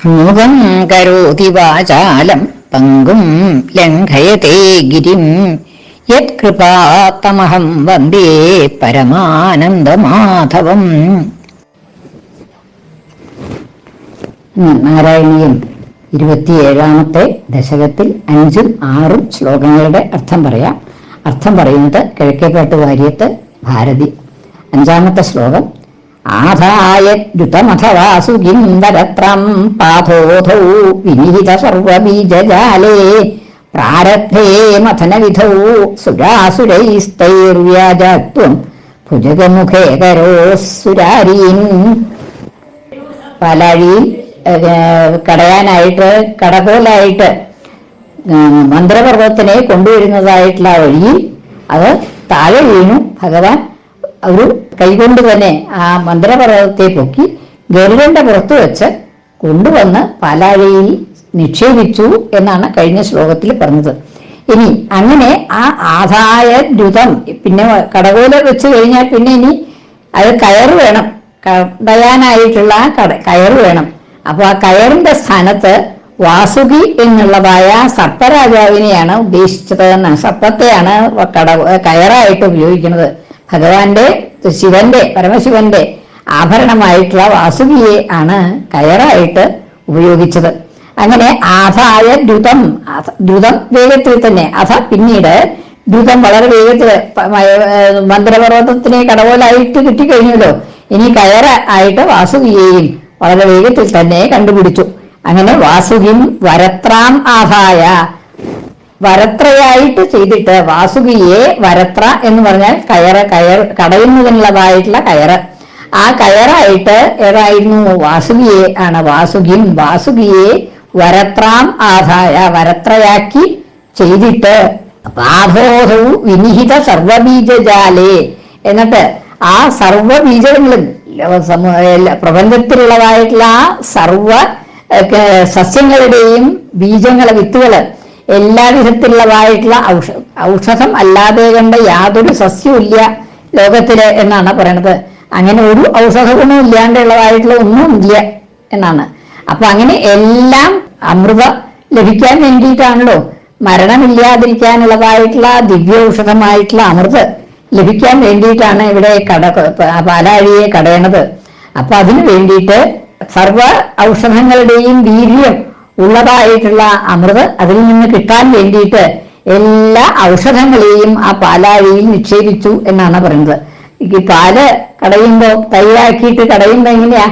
മൂകം കരോതി വാചാലം പങ്കും ലംഘയത്തെ ഗിരിം യത്കൃപാത്തമഹം വന്ദേ പരമാനന്ദമാധവം. നാരായണീയം 27ാമത്തെ ദശകത്തിൽ 5ഉം 6ഉം ശ്ലോകങ്ങളുടെ അർത്ഥം പറയാം. അർത്ഥം പറയുന്നത് കിഴക്കേപ്പാട്ട് വാര്യത്ത് ഭാരതി. 5ാമത്തെ ശ്ലോകം. ആധായ ദ്രുതമഥവാസുകിം വരത്രം പാഥോധൗ വിനിഹിത സർവബീജജാലേ പ്രാരബ്ധേ മഥനവിധൗ സുരാസുരൈസ്തൈർവ്യാജത്വം ഭുജഗമുഖേ കരോസുരാരീൻ. പാലാഴിയിൽ കടയാനായിട്ട് കടകോലായിട്ട് മന്ത്രപർവ്വത്തിനെ കൊണ്ടുവരുന്നതായിട്ടുള്ള വഴിയിൽ അത് താഴെ വീണു. ഭഗവാൻ ഒരു കൈകൊണ്ട് തന്നെ ആ മന്ത്രപർവ്വതത്തെ പൊക്കി ഗരുഡന്റെ പുറത്ത് വെച്ച് കൊണ്ടുവന്ന് പാലാഴിയിൽ നിക്ഷേപിച്ചു എന്നാണ് കഴിഞ്ഞ ശ്ലോകത്തിൽ പറഞ്ഞത്. ഇനി അങ്ങനെ ആ ആദായ ദ്രുതം പിന്നെ കടകോല വെച്ച് കഴിഞ്ഞാൽ പിന്നെ ഇനി അത് കയറ് വേണം, കടയാനായിട്ടുള്ള കയറ് വേണം. അപ്പൊ ആ കയറിന്റെ സ്ഥാനത്ത് വാസുകി എന്നുള്ളതായ സർപ്പരാജാവിനെയാണ് ഉദ്ദേശിച്ചത് എന്നാണ്. സർപ്പത്തെയാണ് കയറായിട്ട് ഉപയോഗിക്കുന്നത്. ഭഗവാന്റെ പരമശിവന്റെ ആഭരണമായിട്ടുള്ള വാസുകിയെ ആണ് കയറായിട്ട് ഉപയോഗിച്ചത്. അങ്ങനെ ആധായ ദ്രുതം വേഗത്തിൽ തന്നെ പിന്നീട് ദ്രുതം വളരെ വേഗത്തിൽ മന്ത്രപർവ്വതത്തിനെ കടകോലായിട്ട് കിട്ടിക്കഴിഞ്ഞല്ലോ. ഇനി കയറ ആയിട്ട് വാസുകിയെയും വളരെ വേഗത്തിൽ തന്നെ കണ്ടുപിടിച്ചു. അങ്ങനെ വാസുകിം വരത്രാം ആദായ, വരത്രയായിട്ട് ചെയ്തിട്ട് വാസുകിയെ, വരത്ര എന്ന് പറഞ്ഞാൽ കടയുന്നതിനുള്ളതായിട്ടുള്ള കയറ്, ആ കയറായിട്ട് ഏതായിരുന്നു വാസുകിയെ ആണ്. വാസുകിയെ വരത്രാം ആദായ, വരത്രയാക്കി ചെയ്തിട്ട് പാഥോധൗ വിനിഹിത സർവബീജജാലേ, എന്നിട്ട് ആ സർവബീജങ്ങളും പ്രപഞ്ചത്തിലുള്ളതായിട്ടുള്ള ആ സർവ സസ്യങ്ങളുടെയും ബീജങ്ങളെ, വിത്തുകള്, എല്ലാ വിധത്തിലുള്ളതായിട്ടുള്ള ഔഷധം അല്ലാതെ കണ്ട യാതൊരു സസ്യവും ഇല്ല ലോകത്തില് എന്നാണ് പറയണത്. അങ്ങനെ ഒരു ഔഷധ ഗുണവും ഇല്ലാണ്ടുള്ളതായിട്ടുള്ള ഒന്നും ഇല്ല എന്നാണ്. അപ്പൊ അങ്ങനെ എല്ലാം അമൃത ലഭിക്കാൻ വേണ്ടിയിട്ടാണല്ലോ, മരണമില്ലാതിരിക്കാനുള്ളതായിട്ടുള്ള ദിവ്യൌഷധമായിട്ടുള്ള അമൃത് ലഭിക്കാൻ വേണ്ടിയിട്ടാണ് ഇവിടെ പാലാഴിയെ കടയണത്. അപ്പൊ അതിനു വേണ്ടിയിട്ട് സർവ ഔഷധങ്ങളുടെയും വീര്യം ഉള്ളതായിട്ടുള്ള അമൃത് അതിൽ നിന്ന് കിട്ടാൻ വേണ്ടിയിട്ട് എല്ലാ ഔഷധങ്ങളെയും ആ പാലാഴിയിൽ നിക്ഷേപിച്ചു എന്നാണ് പറയുന്നത്. ഈ പാല് കടയുമ്പോ തൈരാക്കിയിട്ട് കടയുമ്പോ എങ്ങനെയാ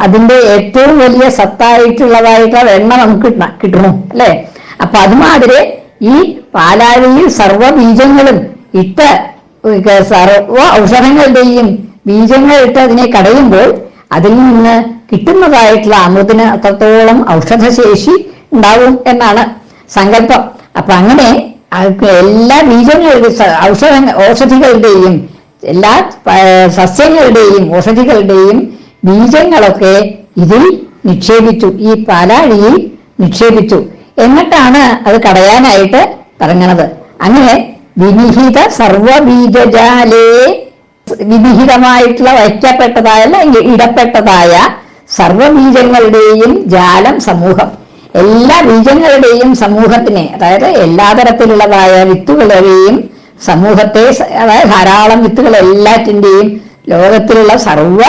അതിന്റെ ഏറ്റവും വലിയ സത്തായിട്ടുള്ളതായിട്ടുള്ള വെണ്ണ നമുക്ക് കിട്ടണു അല്ലെ? അപ്പൊ അതുമാതിരി ഈ പാലാഴിയിൽ സർവ ബീജങ്ങളും ഇട്ട്, സർവ ഔഷധങ്ങളുടെയും ബീജങ്ങൾ ഇട്ട് അതിനെ കടയുമ്പോൾ അതിൽ നിന്ന് കിട്ടുന്നതായിട്ടുള്ള അമൃതിന് അത്രത്തോളം ഔഷധശേഷി ഉണ്ടാവും എന്നാണ് സങ്കല്പം. അപ്പൊ അങ്ങനെ എല്ലാ ബീജങ്ങളുടെയും ഔഷധികളുടെയും എല്ലാ സസ്യങ്ങളുടെയും ഔഷധികളുടെയും ബീജങ്ങളൊക്കെ ഇതിൽ നിക്ഷേപിച്ചു, ഈ പാലാഴിയിൽ നിക്ഷേപിച്ചു. എന്നിട്ടാണ് അത് കടയാനായിട്ട് തുടങ്ങുന്നത്. അങ്ങനെ വിനിഹിത സർവബീജജാലേ, വിനിഹിതമായിട്ടുള്ള വയ്ക്കപ്പെട്ടതായ ഇടപ്പെട്ടതായ സർവബീജങ്ങളുടെയും ജാലം, സമൂഹം, എല്ലാ ബീജങ്ങളുടെയും സമൂഹത്തിനെ, അതായത് എല്ലാ തരത്തിലുള്ളതായ വിത്തുകളുടെയും സമൂഹത്തെ, അതായത് ധാരാളം വിത്തുകൾ എല്ലാറ്റിന്റെയും ലോകത്തിലുള്ള സർവ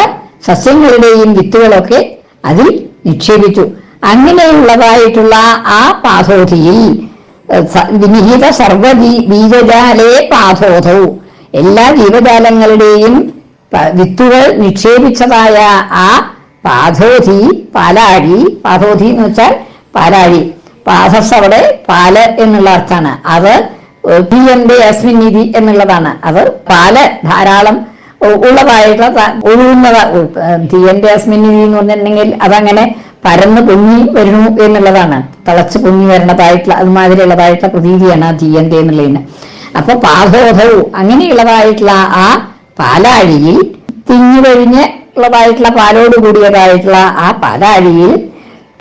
സസ്യങ്ങളുടെയും വിത്തുകളൊക്കെ അതിൽ നിക്ഷേപിച്ചു. അങ്ങനെയുള്ളതായിട്ടുള്ള ആ പാഥോധിയിൽ വിനിഹിത ബീജജാലേ പാഥോധൗ, എല്ലാ ജീവജാലങ്ങളുടെയും വിത്തുകൾ നിക്ഷേപിച്ചതായ ആ പാഥോധി, പാലാഴി. പാഥോധി എന്ന് വെച്ചാൽ പാലാഴി. പാഥസ് അവിടെ പാല് എന്നുള്ള അർത്ഥമാണ്. അത് തീയന്റെ അസ്മിൻ നിധി എന്നുള്ളതാണ്. അത് പാല് ധാരാളം ഉള്ളതായിട്ടുള്ള ഒഴുകുന്നത്. തീയന്റെ അസ്മിൻ നിധി എന്ന് പറഞ്ഞിട്ടുണ്ടെങ്കിൽ അതങ്ങനെ പരന്ന് പൊങ്ങി വരുന്നു എന്നുള്ളതാണ്. തിളച്ച് പൊങ്ങി വരണതായിട്ടുള്ള അതുമാതിരിയുള്ളതായിട്ടുള്ള പ്രതീതിയാണ് ആ തീയന്റെ എന്നുള്ളതിന്. അപ്പൊ പാഥോധവും അങ്ങനെയുള്ളതായിട്ടുള്ള ആ പാലാഴിയിൽ, തിങ്ങി കഴിഞ്ഞ് ഉള്ളതായിട്ടുള്ള പാലോട് കൂടിയതായിട്ടുള്ള ആ പാലാഴിയിൽ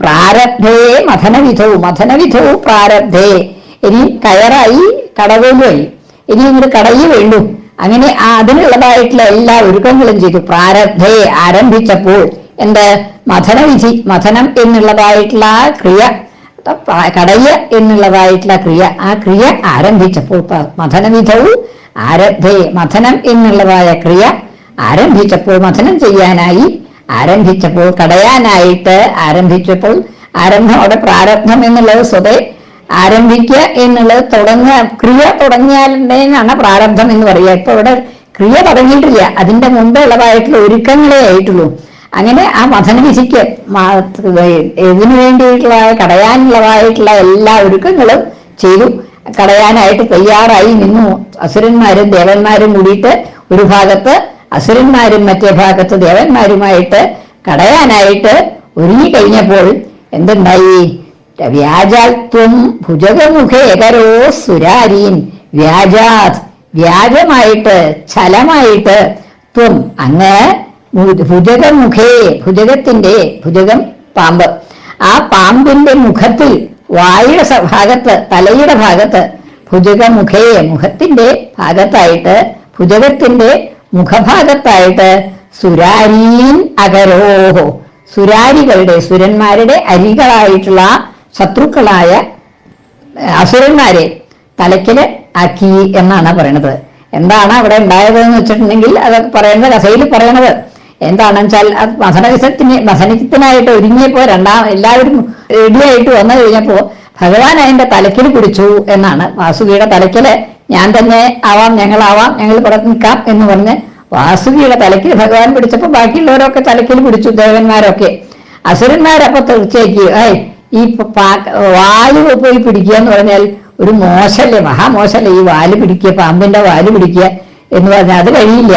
പ്രാരബ്ധേ മഥനവിധവും പ്രാരബ്ധേ, ഇനി കയറായി കടകോലുമായി, ഇനി ഇങ്ങോട്ട് കടയി വേണ്ടു. അങ്ങനെ അതിനുള്ളതായിട്ടുള്ള എല്ലാ ഒരുക്കങ്ങളും ചെയ്തു. പ്രാരബ്ധേ ആരംഭിച്ചപ്പോൾ എന്ത് മഥനവിധി, മഥനം എന്നുള്ളതായിട്ടുള്ള ആ ക്രിയ, കടയ എന്നുള്ളതായിട്ടുള്ള ക്രിയ, ആ ക്രിയ ആരംഭിച്ചപ്പോൾ മഥനവിധവും ആരബ്ധേ, മഥനം എന്നുള്ളതായ ക്രിയ ആരംഭിച്ചപ്പോൾ, മഥനം ചെയ്യാനായി ആരംഭിച്ചപ്പോൾ, കടയാനായിട്ട് ആരംഭിച്ചപ്പോൾ, ആരംഭം അവിടെ പ്രാരബ്ധം എന്നുള്ളത് സ്വതേ ആരംഭിക്കുക എന്നുള്ളത് തുടങ്ങുക, ക്രിയ തുടങ്ങിയാലാണ് പ്രാരബ്ധം എന്ന് പറയുക. ഇപ്പൊ ഇവിടെ ക്രിയ തുടങ്ങിയിട്ടില്ല, അതിന്റെ മുമ്പേ ഉള്ളതായിട്ടുള്ള ഒരുക്കങ്ങളെ ആയിട്ടുള്ളൂ. അങ്ങനെ ആ മഥനവിധിക്ക് ഇതിനു വേണ്ടിയിട്ടുള്ള കടയാനുള്ളതായിട്ടുള്ള എല്ലാ ഒരുക്കങ്ങളും ചെയ്തു. കടയാനായിട്ട് തയ്യാറായി നിന്നു. അസുരന്മാരും ദേവന്മാരും കൂടിയിട്ട് ഒരു ഭാഗത്ത്, അസുരന്മാരും മറ്റേ ഭാഗത്ത് ദേവന്മാരുമായിട്ട് കടയാനായിട്ട് ഒരുങ്ങി കഴിഞ്ഞപ്പോൾ എന്തുണ്ടായി? വ്യാജാത്വം ഭുജകമുഖേകരോ സുരാരീൻ, വ്യാജാത് വ്യാജമായിട്ട്, ഛലമായിട്ട്, ത്വം അങ്ങ് ഭുജകമുഖേ, ഭുജകത്തിന്റെ, ഭുജകം പാമ്പ്, ആ പാമ്പിന്റെ മുഖത്തിൽ, വായുടെ ഭാഗത്ത്, തലയുടെ ഭാഗത്ത്, ഭുജകമുഖേ മുഖത്തിന്റെ ഭാഗത്തായിട്ട്, ഭുജകത്തിന്റെ മുഖഭാഗത്തായിട്ട്, സുരാരീൻ അകരോഹോ സുരാരികളുടെ, സുരന്മാരുടെ അരികളായിട്ടുള്ള ശത്രുക്കളായ അസുരന്മാരെ തലയ്ക്കല് ആക്കി എന്നാണ് പറയണത്. എന്താണ് അവിടെ ഉണ്ടായതെന്ന് വെച്ചിട്ടുണ്ടെങ്കിൽ അതൊക്കെ പറയുന്നത് കഥയിൽ പറയണത് എന്താണെന്ന് വെച്ചാൽ, മഥനത്തിനായിട്ട് ഒരുങ്ങിയപ്പോ എല്ലാവരും റെഡിയായിട്ട് വന്നു കഴിഞ്ഞപ്പോ ഭഗവാൻ അതിന്റെ തലയ്ക്കൽ പിടിച്ചു എന്നാണ്. വാസുകിയുടെ തലയ്ക്കല് ഞാൻ തന്നെ ആവാം, ഞങ്ങളാവാം, ഞങ്ങൾ പുറത്ത് നിൽക്കാം എന്ന് പറഞ്ഞ് വാസുകിയുടെ തലയ്ക്കൽ ഭഗവാൻ പിടിച്ചപ്പോ ബാക്കിയുള്ളവരൊക്കെ തലയ്ക്കൽ പിടിച്ചു, ദേവന്മാരൊക്കെ. അസുരന്മാരപ്പൊ തീർച്ചയായും ഈ വാല് പോയി പിടിക്കുക എന്ന് പറഞ്ഞാൽ ഒരു മോശല്ലേ, മഹാമോശല്ലേ ഈ വാല് പിടിക്കുക, പാമ്പിന്റെ വാല് പിടിക്കുക എന്ന് പറഞ്ഞാൽ അത് കഴിയില്ല.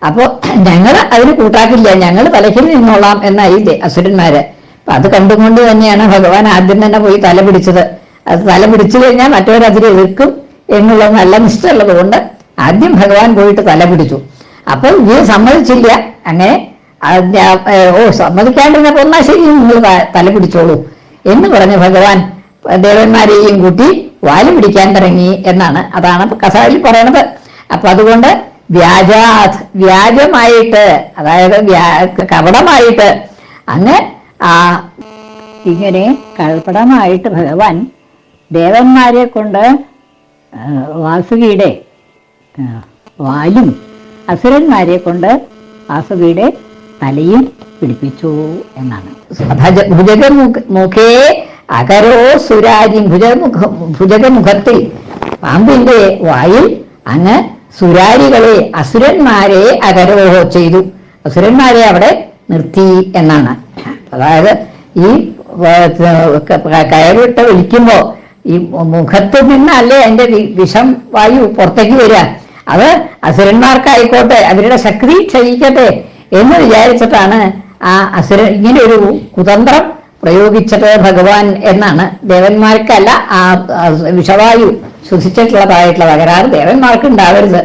അപ്പോ ഞങ്ങൾ അതിന് കൂട്ടാക്കില്ല, ഞങ്ങൾ തലയ്ക്കൽ നിന്നോളാം എന്നായില്ലേ അസുരന്മാര്. അപ്പൊ അത് കണ്ടുകൊണ്ട് തന്നെയാണ് ഭഗവാൻ ആദ്യം തന്നെ പോയി തല പിടിച്ചത്. അത് തല പിടിച്ചു കഴിഞ്ഞാൽ മറ്റവരതിനെ എതിർക്കും എന്നുള്ള നല്ല നിശ്ചയുള്ളത് കൊണ്ട് ആദ്യം ഭഗവാൻ പോയിട്ട് തല പിടിച്ചു. അപ്പോൾ ഇത് സമ്മതിച്ചില്ല. അങ്ങനെ സമ്മതിക്കാണ്ടിരുന്നപ്പോ എന്നാ ശരി നിങ്ങൾ തല പിടിച്ചോളൂ എന്ന് പറഞ്ഞ് ഭഗവാൻ ദേവന്മാരെയും കൂട്ടി വാല് പിടിക്കാൻ തുടങ്ങി എന്നാണ്. അതാണ് കഥയിൽ പറയണത്. അപ്പൊ അതുകൊണ്ട് വ്യാജാത് വ്യാജമായിട്ട്, അതായത് കപടമായിട്ട് അങ്ങ് ഇങ്ങനെ കപടമായിട്ട് ഭഗവാൻ ദേവന്മാരെ കൊണ്ട് വാസുകിയുടെ വാലും അസുരന്മാരെ കൊണ്ട് വാസുകിയുടെ തലയും പിടിപ്പിച്ചു എന്നാണ്. ഭുജകമുഖേ അകരോ സുരാരി, ഭുജകമുഖത്തിൽ പാമ്പിന്റെ വായിൽ അങ്ങ് സുരാരികളെ, അസുരന്മാരെ അകരോഹോ ചെയ്തു, അസുരന്മാരെ അവിടെ നിർത്തി എന്നാണ്. അതായത് ഈ കയറിട്ട് വലിക്കുമ്പോ ഈ മുഖത്ത് നിന്നല്ലേ അതിന്റെ വിഷം വായു പുറത്തേക്ക് വരിക. അത് അസുരന്മാർക്കായിക്കോട്ടെ, അവരുടെ ശക്തി ക്ഷയിക്കട്ടെ എന്ന് വിചാരിച്ചിട്ടാണ് ആ ഇങ്ങനെ ഒരു കുതന്ത്രം പ്രയോഗിച്ചത് ഭഗവാൻ എന്നാണ്. ദേവന്മാർക്കല്ല ആ വിഷവായു ശ്വസിച്ചിട്ടുള്ളതായിട്ടുള്ള തകരാറ് ദേവന്മാർക്ക് ഉണ്ടാവരുത്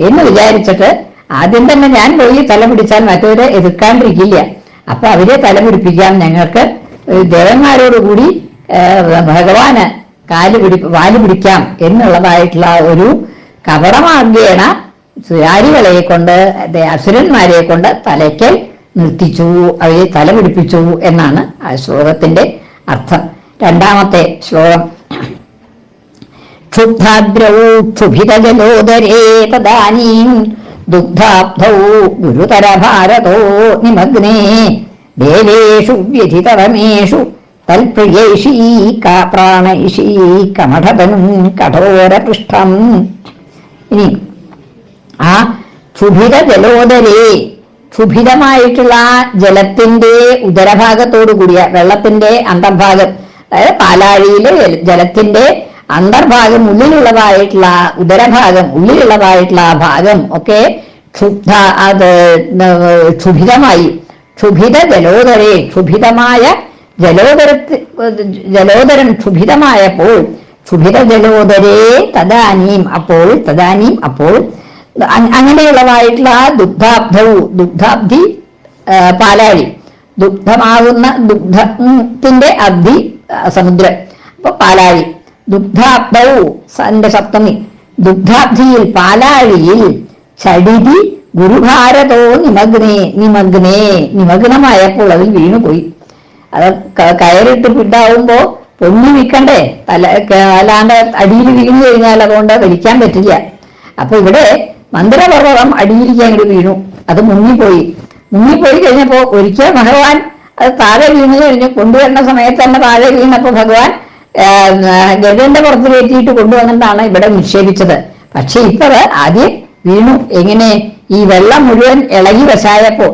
എന്ന് വിചാരിച്ചിട്ട് ആദ്യം തന്നെ ഞാൻ പോയി തല പിടിച്ചാൽ മറ്റവരെ എതിർക്കാണ്ടിരിക്കില്ല, അപ്പൊ അവരെ തല പിടിപ്പിക്കാം, ഞങ്ങൾക്ക് ദേവന്മാരോടുകൂടി ഭഗവാന് വാല് പിടിക്കാം എന്നുള്ളതായിട്ടുള്ള ഒരു കപടമാർഗേണ സുരാരികളെ കൊണ്ട്, അസുരന്മാരെ കൊണ്ട് തലയ്ക്കൽ നിർത്തിച്ചു, അവയെ തല പിടിപ്പിച്ചു എന്നാണ് ആ ശ്ലോകത്തിന്റെ അർത്ഥം. രണ്ടാമത്തെ ശ്ലോകം. ക്ഷുബ്ധാദ്രൗ ക്ഷുഭിതജലോദരേ തദാനീം ദുഗ്ധാബ്ധൗ ഗുരുതരഭാരതോ നിമഗ്നേ ദേവേഷു വ്യഥിതരമേഷു തൽപ്രിയൈഷീ പ്രാണൈഷീ കമഠതനും കഠോരപൃഷ്ഠം. ഇനി ആ ക്ഷുഭിത ജലോദരേ, ക്ഷുഭിതമായിട്ടുള്ള ജലത്തിന്റെ ഉദരഭാഗത്തോടു കൂടിയ, വെള്ളത്തിന്റെ അന്തർഭാഗം, അതായത് പാലാഴിയിലെ ജലത്തിന്റെ അന്തർഭാഗം, ഉള്ളിലുള്ളതായിട്ടുള്ള ഉദരഭാഗം, ഉള്ളിലുള്ളതായിട്ടുള്ള ആ ഭാഗം ഒക്കെ ക്ഷുഭിതമായി, ക്ഷുഭിത ജലോദരേ, ക്ഷുഭിതമായ ജലോദരം ക്ഷുഭിതമായപ്പോൾ, ക്ഷുഭിത ജലോദരേ തദാനീം അപ്പോൾ അങ്ങനെയുള്ളതായിട്ടുള്ള ദുഗ്ധാബ്ധവും, ദുഗ്ധാബ്ധി പാലാഴി, ദുഗ്ധമാകുന്ന ദുഗ്ധത്തിന്റെ അബ്ധി സമുദ്രം, അപ്പൊ പാലാഴി. ദുഗ്ധാബ്ധവും സപ്തമി, ദുഗ്ധാബ്ധിയിൽ പാലാഴിയിൽ ചടിതി ഗുരുഭാരതോ നിമഗ്നമായപ്പോൾ അതിൽ വീണുപോയി. അത് കയറിട്ട് പിണ്ടാവുമ്പോ പൊങ്ങി നിൽക്കണ്ടേ, അല്ലാണ്ട് അടിയിൽ വീണു കഴിഞ്ഞാൽ അതുകൊണ്ട് വലിക്കാൻ പറ്റില്ല. അപ്പൊ ഇവിടെ മന്ത്രപർവ്വതം അടിയിലേക്ക് അങ്ങോട്ട് വീണു, അത് മുങ്ങിപ്പോയി കഴിഞ്ഞപ്പോ ഒരിക്കൽ ഭഗവാൻ അത് താഴെ വീണു കഴിഞ്ഞ് കൊണ്ടുവരുന്ന സമയത്ത് തന്നെ താഴെ വീണപ്പോ ഭഗവാൻ ഗരുഡന്റെ പുറത്ത് കയറ്റിയിട്ട് കൊണ്ടുവന്നിട്ടാണ് ഇവിടെ നിക്ഷേപിച്ചത്. പക്ഷെ ഇപ്പൊ ആദ്യം വീണു. എങ്ങനെ? ഈ വെള്ളം മുഴുവൻ ഇളകി വശായപ്പോ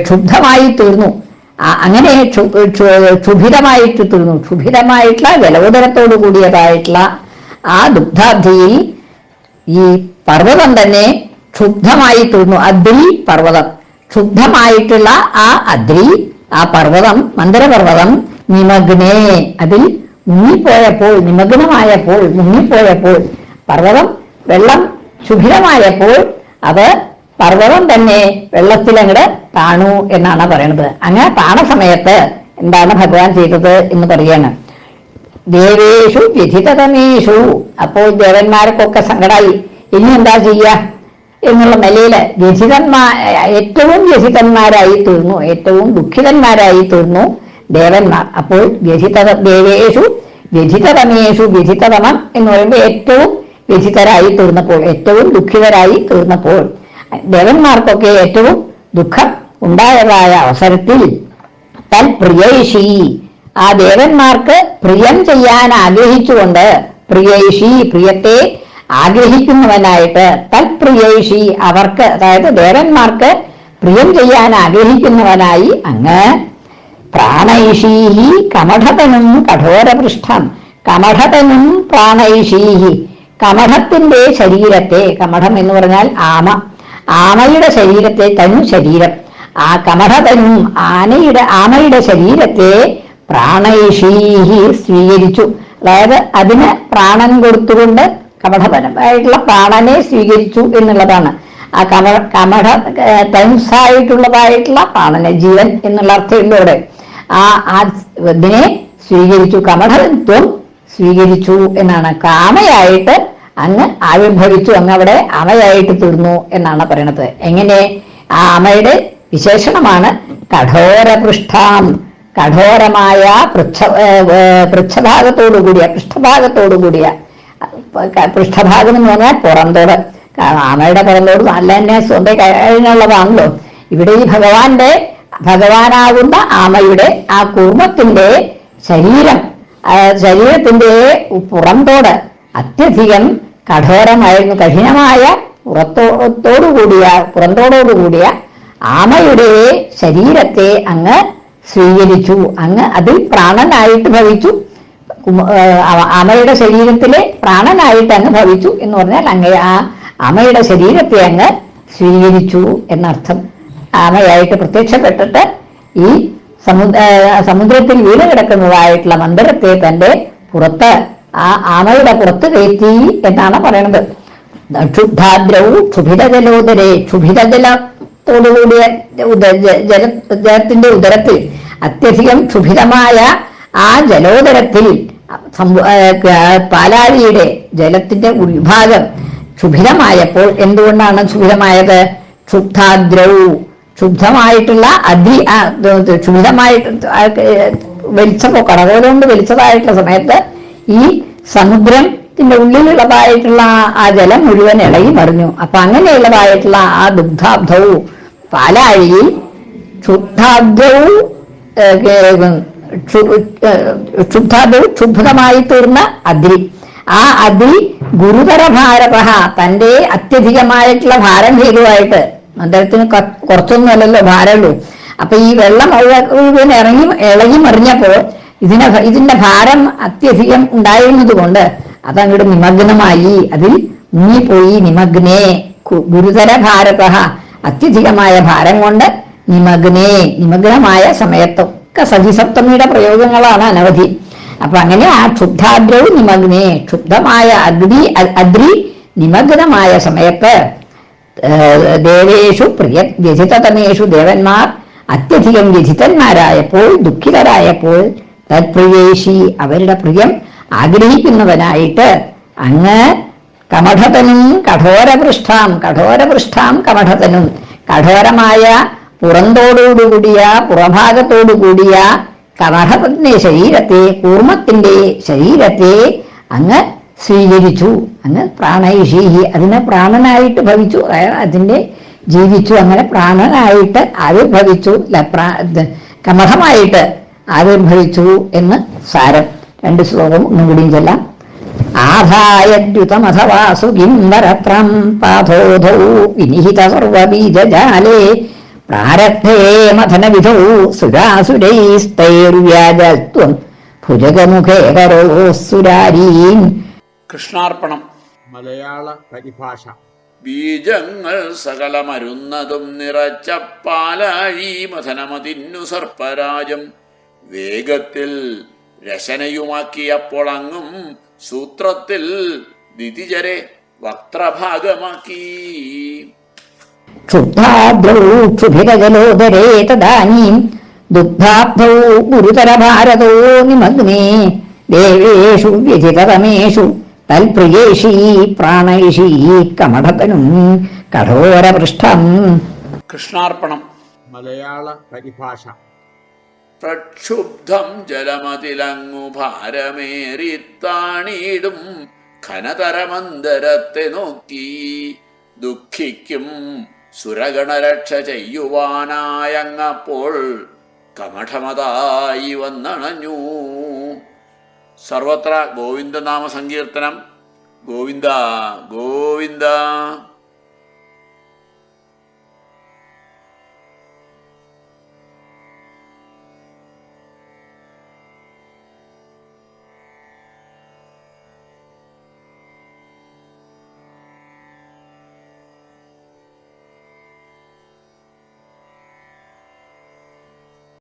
ക്ഷുബ്ധമായി തീർന്നു. അങ്ങനെ ക്ഷുഭിതമായിട്ട് തീർന്നു. ക്ഷുഭിതമായിട്ടുള്ള ജലോദരത്തോടു കൂടിയതായിട്ടുള്ള ആ ദുഗ്ധാബ്ധിയിൽ ഈ പർവ്വതം തന്നെ ക്ഷുബ്ധമായി തീർന്നു. അദ്രി പർവ്വതം ക്ഷുബ്ധമായിട്ടുള്ള ആ അദ്രി, ആ പർവ്വതം, മന്ദരപർവ്വതം നിമഗ്നേ, അതിൽ മുങ്ങിപ്പോയപ്പോൾ, മുങ്ങിപ്പോയപ്പോൾ പർവ്വതം വെള്ളം ശുഭിതമായപ്പോൾ അത് പർവ്വതം തന്നെ വെള്ളത്തിലങ്ങട് താണു എന്നാണ് പറയണത്. അങ്ങനെ താണ സമയത്ത് എന്താണ് ഭഗവാൻ ചെയ്തത് എന്ന് പറയാണ്. ദേവേഷു വ്യഥിതതമേഷു, അപ്പോൾ ദേവന്മാർക്കൊക്കെ സങ്കടമായി. ഇനി എന്താ ചെയ്യുക എന്നുള്ള നിലയില് ഏറ്റവും വ്യഥിതന്മാരായി തീർന്നു, ഏറ്റവും ദുഃഖിതന്മാരായി തീർന്നു ദേവന്മാർ. അപ്പോൾ ദേവേഷു വ്യഥിതതമേഷു, വ്യഥിതതമം എന്ന് പറയുമ്പോൾ ഏറ്റവും വ്യഥിതരായി തീർന്നപ്പോൾ, ഏറ്റവും ദുഃഖിതരായി തീർന്നപ്പോൾ, ദേവന്മാർക്കൊക്കെ ഏറ്റവും ദുഃഖം ഉണ്ടായതായ അവസരത്തിൽ തൽപ്രിയൈഷി, ആ ദേവന്മാർക്ക് പ്രിയം ചെയ്യാൻ ആഗ്രഹിച്ചുകൊണ്ട്, പ്രിയൈഷി പ്രിയത്തെ ആഗ്രഹിക്കുന്നവനായിട്ട്, തൽപ്രിയൈഷി അവർക്ക്, അതായത് ദേവന്മാർക്ക് പ്രിയം ചെയ്യാൻ ആഗ്രഹിക്കുന്നവനായി അങ്ങ് പ്രാണൈഷീഹി കമഠതനും കഠോരപൃഷ്ഠം, കമഠതനും പ്രാണൈഷീഹി, കമഠത്തിന്റെ ശരീരത്തെ, കമഠം എന്ന് പറഞ്ഞാൽ ആമ, ആമയുടെ ശരീരത്തെ, തനു ശരീരം, ആ കമഠതനും ആമയുടെ ശരീരത്തെ പ്രാണൈഷീഹി സ്വീകരിച്ചു. അതായത് അതിന് പ്രാണൻ കൊടുത്തുകൊണ്ട് കമഠപരമായിട്ടുള്ള പ്രാണനെ സ്വീകരിച്ചു എന്നുള്ളതാണ്. ആ കമഠ തനുസായിട്ടുള്ളതായിട്ടുള്ള പ്രാണനെ, ജീവൻ എന്നുള്ള അർത്ഥത്തിലൂടെ ഇതിനെ സ്വീകരിച്ചു, കമഠത്വം സ്വീകരിച്ചു എന്നാണ്. കാമയായിട്ട് അങ്ങ് ആവിർഭവിച്ചു, അങ്ങ് അവിടെ അമയായിട്ട് തീർന്നു എന്നാണ് പറയണത്. എങ്ങനെ? ആ അമയുടെ വിശേഷണമാണ് കഠോരപൃഷ്ഠാം, കഠോരമായ പൃഷ്ഠഭാഗത്തോടുകൂടിയ, പൃഷ്ഠഭാഗം എന്ന് പറഞ്ഞാൽ പുറന്തോട്. ആമയുടെ പുറന്തോട് നല്ല തന്നെ സ്വന്തം കഴിഞ്ഞുള്ളതാണല്ലോ. ഇവിടെ ഈ ഭഗവാനാകുന്ന ആമയുടെ ആ കൂർമ്മത്തിന്റെ ശരീരത്തിന്റെ പുറന്തോട് അത്യധികം കഠോരമായിരുന്നു, കഠിനമായ പുറന്തോടുകൂടിയ ആമയുടെ ശരീരത്തെ അങ്ങ് സ്വീകരിച്ചു, അങ്ങ് അതിൽ പ്രാണനായിട്ട് ഭവിച്ചു. ആമയുടെ ശരീരത്തിലെ പ്രാണനായിട്ട് അങ്ങ് ഭവിച്ചു എന്ന് പറഞ്ഞാൽ അങ്ങ് ആ ആമയുടെ ശരീരത്തെ അങ്ങ് സ്വീകരിച്ചു എന്നർത്ഥം. ആമയായിട്ട് പ്രത്യക്ഷപ്പെട്ടിട്ട് ഈ സമുദ്രത്തിൽ വീണ് കിടക്കുന്നതായിട്ടുള്ള മന്ദിരത്തെ തന്റെ പുറത്ത്, ആ ആമയുടെ പുറത്ത് കയറ്റി എന്നാണ് പറയണത്. ക്ഷുബ്ധാദ്രവും ക്ഷുഭിതജലോദരെ, ക്ഷുഭിതജലത്തോടുകൂടിയ ജലത്തിന്റെ ഉദരത്തിൽ, അത്യധികം ക്ഷുഭിതമായ ആ ജലോദരത്തിൽ, പാലാഴിയുടെ ജലത്തിന്റെ ഉൾഭാഗം ക്ഷുഭിതമായപ്പോൾ, എന്തുകൊണ്ടാണ് ക്ഷുഭിതമായത്? ക്ഷുബ്ധാദ്രവും, ക്ഷുബ്ധമായിട്ടുള്ള ക്ഷുഭിതമായിട്ട് വലിച്ചപ്പോ, കടകോല കൊണ്ട് വലിച്ചതായിട്ടുള്ള സമയത്ത് ഈ സമുദ്രത്തിന്റെ ഉള്ളിലുള്ളതായിട്ടുള്ള ആ ജലം മുഴുവൻ ഇളകി മറിഞ്ഞു. അപ്പൊ അങ്ങനെയുള്ളതായിട്ടുള്ള ആ ദുഗ്ധാബ്ധവും പാലാഴിയിൽ ക്ഷുബ്ധമായി തീർന്ന അദ്രി, ആ അദ്രി ഗുരുതര ഭാരത, തന്റെ അത്യധികമായിട്ടുള്ള ഭാരം ഹേതുവായിട്ട്, മന്ദിരത്തിന് കുറച്ചൊന്നുമല്ലല്ലോ ഭാരമുള്ളൂ. അപ്പൊ ഈ വെള്ളം മുഴുവൻ ഇളകി മറിഞ്ഞപ്പോൾ ഇതിന്റെ ഭാരം അത്യധികം ഉണ്ടായിരുന്നത് കൊണ്ട് അതങ്ങോട്ട് നിമഗ്നമായി, അതിൽ മുങ്ങിപ്പോയി. നിമഗ്നേ ഗുരുതര ഭാരത, അത്യധികമായ ഭാരം കൊണ്ട് നിമഗ്നമായ സമയത്തൊക്കെ സതിസപ്തമിയുടെ പ്രയോഗങ്ങളാണ് അനവധി. അപ്പൊ അങ്ങനെ ആ ക്ഷുബ്ധാദ്രവും നിമഗ്നേ, ക്ഷുബ്ധമായ അദ്രി നിമഗ്നമായ സമയത്ത് ദേവേഷു വ്യഥിതതമേഷു, ദേവന്മാർ അത്യധികം വ്യഥിതന്മാരായപ്പോൾ, ദുഃഖിതരായപ്പോൾ, തത്പ്രിയേഷി അവരുടെ പ്രിയം ആഗ്രഹിക്കുന്നവനായിട്ട് അങ്ങ് കമഠതനും കഠോരപൃഷ്ഠാം കമഠതനും, കഠോരമായ പുറന്തോടുകൂടിയ പുറഭാഗത്തോടുകൂടിയ കമഠത്തിന്റെ ശരീരത്തെ, കൂർമ്മത്തിന്റെ ശരീരത്തെ അങ്ങ് സ്വീകരിച്ചു. അങ്ങ് പ്രാണൈഷീഹി, അതിനെ പ്രാണനായിട്ട് ഭവിച്ചു, അതിന്റെ ജീവിച്ചു, അങ്ങനെ പ്രാണനായിട്ട് ആവിർഭവിച്ചു, കമഠമായിട്ട് ആവിർഭവിച്ചു എന്ന് സാരം. 2 ശ്ലോകം ഒന്നും കൂടിയും ചെല്ലാം. ആധായദ്യുതമഥവാസുകിം വരത്രം പാഥോധൗ വിനിഹിത സർവബീജജാലേ പ്രാരബ്ധേ മഥനവിധൗ സുരാസുരൈസ്തൈർവ്യാജത്വം ഭുജഗമുഖേ കരോസുരാരീൻ. കൃഷ്ണാർപ്പണം. മലയാള പരിഭാഷ. ബീജങ്ങൾ സകലമരുന്നതും നിറച്ച പാലാഴി മഥനമതിന്നു സർപ്പരാജം വേഗത്തിൽ രചനയുമാക്കിയപ്പോൾ അങ്ങും സൂത്രത്തിൽ ദിതിജരെ വക്ത്രഭാഗമാക്കി. ക്ഷുബ്ധാദ്രൗ ക്ഷുഭിരജലോദരേ തദാനീം ദുഗ്ധാബ്ധൗ ഗുരുതരഭാരതോ നിമഗ്നേ ദേവേഷു വ്യഥിതതമേഷു തൽപ്രിയേഷീ പ്രാണൈഷീ കമഠതനും കഠോരപൃഷ്ഠം. കൃഷ്ണാർപ്പണം. മലയാള പരിഭാഷ. പ്രക്ഷുബ്ധം ജലമതിലങ്ങു ഭാരമേറിത്താണീടും ഘനതരമന്തരത്തെ നോക്കി ദുഃഖിക്കും സുരഗണരക്ഷ ചെയ്യുവാനായങ്ങപ്പോൾ കമഠമതായി വന്നണഞ്ഞു. സർവത്ര ഗോവിന്ദനാമ സങ്കീർത്തനം. ഗോവിന്ദ ഗോവിന്ദ.